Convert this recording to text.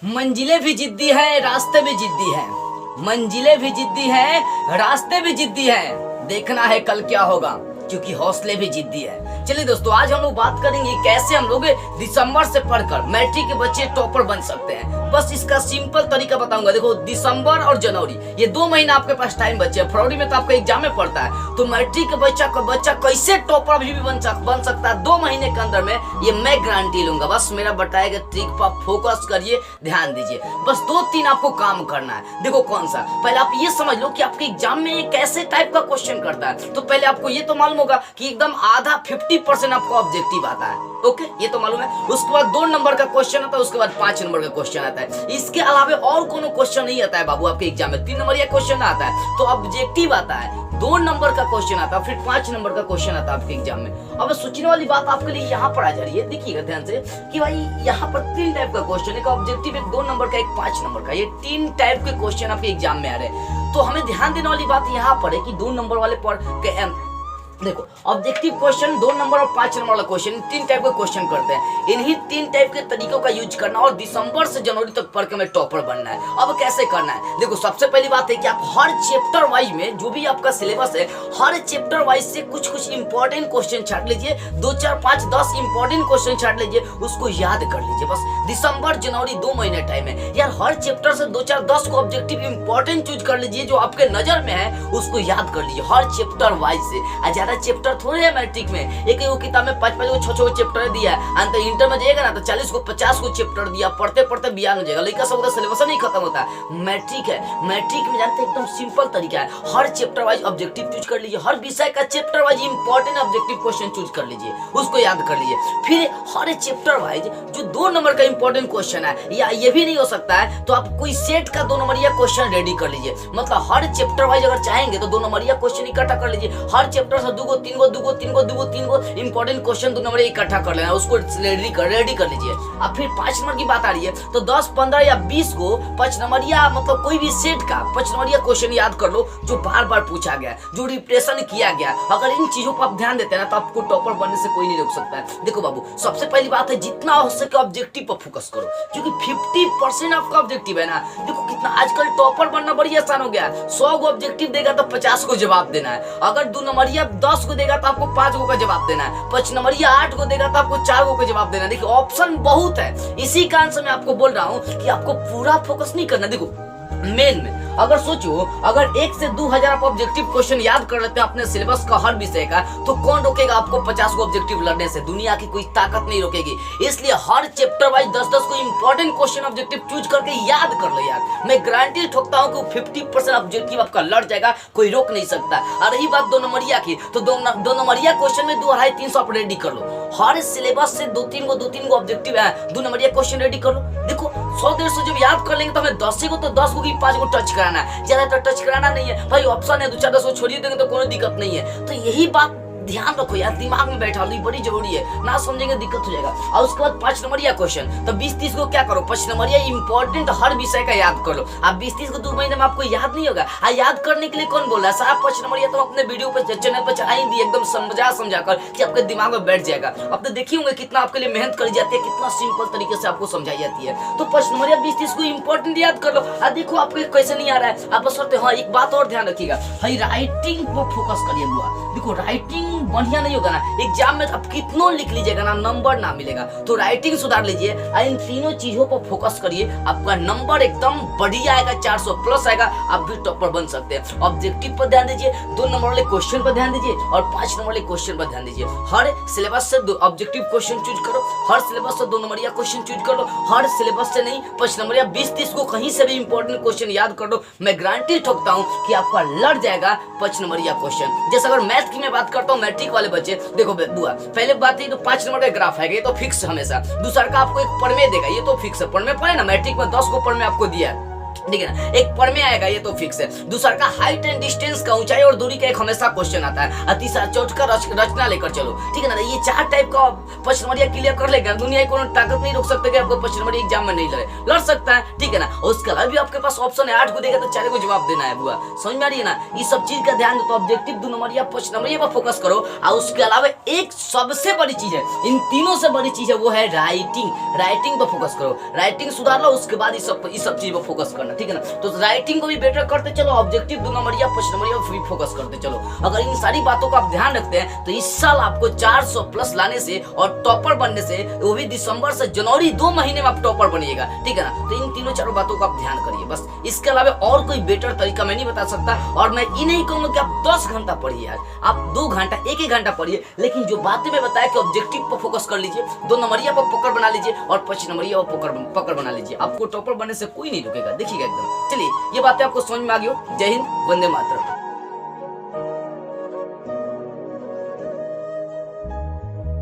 मंजिलें भी जिद्दी है, रास्ते भी जिद्दी हैं। मंजिलें भी जिद्दी हैं, रास्ते भी जिद्दी हैं। देखना है कल क्या होगा, क्योंकि हौसले भी जिद्दी है। चलिए दोस्तों, आज हम लोग बात करेंगे कैसे हम लोग दिसंबर से पढ़कर मैट्रिक के बच्चे टॉपर बन सकते हैं। बस इसका सिंपल तरीका बताऊंगा। देखो, दिसंबर और जनवरी ये 2 महीना आपके पास टाइम बचे हैं। फरवरी में तो आपका एग्जाम में पड़ता है, तो मैट्रिक के बच्चा कैसे टॉपर भी बन सकता है 2 महीने के अंदर में, ये मैं गारंटी लूंगा। बस मेरा बताया गया ट्रिक पर फोकस करिए, ध्यान दीजिए। बस 2-3 आपको काम करना है। देखो कौन सा, पहले आप ये समझ लो कि आपके एग्जाम में ये कैसे टाइप का क्वेश्चन करता है। तो पहले आपको ये तो मालूम होगा कि एकदम आधा 50% आपको ऑब्जेक्टिव आता है। ओके, ये तो मालूम है। उसके बाद 2 नंबर का क्वेश्चन आता है, उसके बाद 5 नंबर का क्वेश्चन आता है। इसके अलावा और कोनो क्वेश्चन नहीं आता है बाबू आपके एग्जाम में। 3 नंबर या क्वेश्चन आता है, तो ऑब्जेक्टिव आता है। 2 नंबर का क्वेश्चन आता है, फिर 5 नंबर का क्वेश्चन आता है आपके एग्जाम में। अब सोचने वाली बात आपके लिए यहाँ पर आ जा रही है। देखिएगा ध्यान से कि भाई यहाँ पर 3 टाइप का क्वेश्चन, एक ऑब्जेक्टिव, एक 2 नंबर का, एक 5 नंबर का। ये 3 टाइप के क्वेश्चन आपके एग्जाम में आ रहे हैं। तो हमें ध्यान देने वाली बात यहाँ पर है कि 2 नंबर वाले पर देखो, ऑब्जेक्टिव क्वेश्चन, 2 नंबर और 5 नंबर वाला क्वेश्चन, 3 टाइप के क्वेश्चन करते हैं। इन्हीं 3 टाइप के तरीकों का यूज करना और दिसंबर से जनवरी तक पढ़ के हमें टॉपर बनना है। अब कैसे करना है? देखो, सबसे पहली बात है कि आप हर चैप्टर वाइज में जो भी आपका सिलेबस है, हर चैप्टर वाइज से कुछ इंपॉर्टेंट क्वेश्चन छाट लीजिए। 2, 4, 5, 10 इंपॉर्टेंट क्वेश्चन छाट लीजिए, उसको याद कर लीजिए। बस दिसंबर जनवरी 2 महीने टाइम है यार। हर चैप्टर से 2, 4, 10 को ऑब्जेक्टिव इंपॉर्टेंट चूज कर लीजिए, जो आपके नजर में है उसको याद कर लीजिए हर चैप्टर वाइज से। ज्यादा चैप्टर थोड़े है मैट्रिक में, एक किताब में 5-5 को 6-6 चैप्टर दिया है। अंत इंटर में जाएगा ना तो 40 को 50 को चैप्टर दिया, पढ़ते पढ़ते बियान हो जाएगा। लड़का सब का सिलेबस नहीं खत्म होता। मैट्रिक है, मैट्रिक में जानते एकदम सिंपल तरीका है। हर चैप्टर वाइज ऑब्जेक्टिव चूज कर लीजिए, हर विषय का chapter wise important objective question choose कर लीजिए, उसको याद कर लीजिए। फिर हर चैप्टर वाइज जो 2 नंबर का इंपॉर्टेंट क्वेश्चन है, या ये भी नहीं हो सकता है तो आप कोई सेट का 2 नंबर या क्वेश्चन रेडी कर लीजिए। मतलब हर चैप्टर वाइज अगर चाहेंगे तो 2 नंबर या क्वेश्चन इकट्ठा कर लीजिए। हर चैप्टर से 2 को 3 को 2 को 3 को 2 को 3 को इंपॉर्टेंट क्वेश्चन 2 नंबर इकट्ठा कर लेना, उसको रेडी कर लीजिए। अब फिर 5 नंबर की बात आ रही है तो 10, 15 या 20 को 5 नंबर या मतलब कोई भी सेट का 5 नंबर या क्वेश्चन याद कर लो, जो बार बार पूछा गया, जो रिप्रेजेंट किया गया। अगर इन चीजों पर आप ध्यान देते हैं ना तो आपको टॉपर बनने से कोई नहीं रोक सकता है। देखो बाबू, सबसे पहली बात है जितना हो सके ऑब्जेक्टिव पर फोकस करो, क्योंकि 50% आपका ऑब्जेक्टिव है ना। देखो कितना आजकल टॉपर बनना बड़ी आसान हो गया। 100 को ऑब्जेक्टिव देगा तो 50 को जवाब देना है। अगर 2 नंबर या 10 को देगा तो आपको 5 को का जवाब देना है। 5 नंबर या 8 को देगा तो आपको 4 को जवाब देना है। देखिए ऑप्शन बहुत है, इसी कारण से मैं आपको बोल रहा हूं कि आपको पूरा फोकस नहीं करना। देखो मेन में अगर सोचो, अगर 1 से 2000 आप ऑब्जेक्टिव क्वेश्चन याद कर लेते हैं अपने सिलेबस का हर विषय का, तो कौन रोकेगा आपको 50 को ऑब्जेक्टिव लड़ने से? दुनिया की कोई ताकत नहीं रोकेगी। इसलिए हर चैप्टर वाइज 10-10 को इंपॉर्टेंट क्वेश्चन ऑब्जेक्टिव चूज करके याद कर लो यार। मैं गारंटी ठोकता हूं कि 50% ऑब्जेक्टिव आपका लड़ जाएगा, कोई रोक नहीं सकता। और रही बात 2 नंबरिया की, तो 2 नंबरिया क्वेश्चन में 2, 250, 300 आप रेडी कर लो। हर सिलेबस से 2-3 को ऑब्जेक्टिव है, 2 नंबरिया क्वेश्चन रेडी कर लो। देखो 100-150 जब याद कर लेंगे तो हमें 10 को तो 10 को की 5 को टच कराना है, ज्यादातर टच कराना नहीं है भाई। ऑप्शन है 2-4-10 को छोड़िए देंगे तो कोई दिक्कत नहीं है। तो यही बात ध्यान रखो यार, दिमाग में बैठा लो, बड़ी जरूरी है। ना समझेंगे दिक्कत हो जाएगा। और उसके बाद 5 नंबर या क्वेश्चन, तो 20-30 को क्या करो, 5 नंबर या इंपॉर्टेंट हर विषय का याद कर लो। अब 20-30 को 2 महीने में आपको याद नहीं होगा। याद करने के लिए कौन बोल रहा है साहब 5 नंबर या तो अपने वीडियो पे चैनल पर चढ़ा ही दिए, एकदम समझा कर कि आपके दिमाग में बैठ जाएगा। अब तो देखिए होंगे कितना आपके लिए मेहनत करी जाती है, कितना सिंपल तरीके से आपको समझाई जाती है। तो 5 नंबर या 20-30 को इंपॉर्टेंट याद कर लो। देखो आपको कैसे नहीं आ रहा है, आप बस हाँ एक बात और ध्यान रखिएगा, भाई राइटिंग पर फोकस करिए बुआ। देखो राइटिंग बढ़िया नहीं होगा ना, एग्जाम में आप कितना लिख लीजिएगा ना, नंबर ना मिलेगा। तो राइटिंग सुधार लीजिए, इन तीनों चीजों पर फोकस करिए, आपका नंबर एकदम बढ़िया आएगा, 400 प्लस आएगा, आप भी टॉपर बन सकते हैं। ऑब्जेक्टिव पर ध्यान दीजिए, 2 नंबर वाले क्वेश्चन पर ध्यान दीजिए और 5 नंबर वाले क्वेश्चन पर ध्यान दीजिए। हर सिलेबस से 2 ऑब्जेक्टिव क्वेश्चन चूज करो, हर सिलेबस से 2 नंबर या क्वेश्चन चूज कर लो। हर सिलेबस से नहीं, 5 नंबर या 20-30 को कहीं से भी इंपॉर्टेंट क्वेश्चन याद कर लो। मैं गारंटी ठोकता हूं कि आपका लड़ जाएगा 5 नंबर या क्वेश्चन। जैसे अगर मैथ की मैं बात करता हूं, मैट्रिक वाले बच्चे देखो बुआ, पहले बात है तो 5 नंबर का ग्राफ है, ये तो फिक्स हमेशा। दूसरा का आपको एक प्रमेय देगा, ये तो फिक्स है। प्रमेय पढ़े ना, मैट्रिक में 10 को प्रमेय आपको दिया है, ठीक है ना, एक पर में आएगा ये तो फिक्स है। दूसरा का हाइट एंड डिस्टेंस का, ऊंचाई और दूरी का एक हमेशा क्वेश्चन आता है। और तीसरा चौथा रचना लेकर चलो, ठीक है ना। ये 4 टाइप का प्रश्न नंबर क्लियर कर लेगा, दुनिया की कोई ताकत नहीं रोक सकता कि आपको प्रश्न नंबर एग्जाम में नहीं लड़ सकता है, ठीक है ना। और उसके अलावा भी आपके पास ऑप्शन है 8 को देगा तो 4 को जवाब देना है बुआ, समझ में आ रही है ना। ये सब चीज का ध्यान दो, तो ऑब्जेक्टिव 2 नंबर या प्रश्न नंबर पर फोकस करो। और उसके अलावा एक सबसे बड़ी चीज है, इन तीनों से बड़ी चीज है, वो है राइटिंग पर फोकस करो। राइटिंग सुधार लो, उसके बाद इस सब चीज पर फोकस करना, ठीक है ना। तो राइटिंग को भी बेटर करते चलो, ऑब्जेक्टिव 2 नंबर या प्रश्न नंबर पर फोकस करते चलो। अगर इन सारी बातों का आप ध्यान रखते हैं तो इस साल आपको 400 प्लस लाने से और टॉपर बनने से, वो भी दिसंबर से जनवरी 2 महीने में आप टॉपर बनिएगा, ठीक है ना। तो इन तीनों 4 बातों का आप ध्यान करिए बस। इसके अलावा और कोई बेटर तरीका मैं नहीं बता सकता। और मैं ये नहीं कहूंगा कि आप 10 घंटा पढ़िए यार, आप 2 घंटा 1 घंटा पढ़िए, लेकिन जो बातें मैं बताया कि ऑब्जेक्टिव पर फोकस कर लीजिए, 2 नंबरिया पर पकड़ बना लीजिए और 5 नंबरिया पर पकड़ बना लीजिए, आपको टॉपर बनने से कोई नहीं रुकेगा, देखिएगा एकदम। चलिए ये बातें आपको समझ में आ गई हो। जय हिंद, वंदे मातरम।